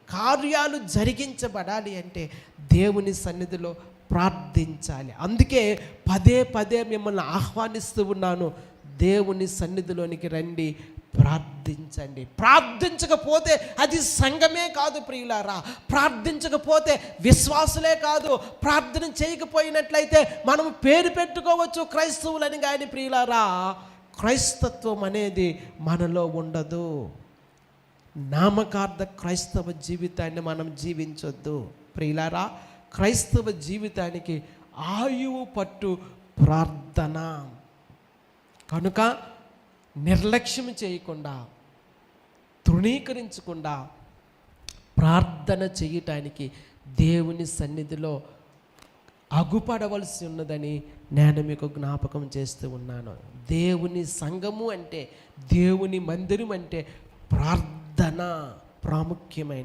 కార్యాలు జరిగించబడాలి అంటే దేవుని సన్నిధిలో ప్రార్థించాలి. అందుకే పదే పదే మిమ్మల్ని ఆహ్వానిస్తూ ఉన్నాను, దేవుని సన్నిధిలోనికి రండి, ప్రార్థించండి. ప్రార్థించకపోతే అది సంఘమే కాదు ప్రియులారా, ప్రార్థించకపోతే విశ్వాసులే కాదు. ప్రార్థన చేయకపోయినట్లయితే మనం పేరు పెట్టుకోవచ్చు క్రైస్తవులని, కానీ ప్రియులారా క్రైస్తత్వం అనేది మనలో ఉండదు. నామకార్థ క్రైస్తవ జీవితాన్ని మనం జీవించొద్దు ప్రియులారా. క్రైస్తవ జీవితానికి ఆయువు పట్టు ప్రార్థన. కనుక నిర్లక్ష్యం చేయకుండా, తృణీకరించకుండా ప్రార్థన చేయటానికి దేవుని సన్నిధిలో అగుపడవలసి ఉన్నదని నేను మీకు జ్ఞాపకం చేస్తూ ఉన్నాను. దేవుని సంఘము అంటే, దేవుని మందిరం అంటే ప్రార్థన ప్రాముఖ్యమైన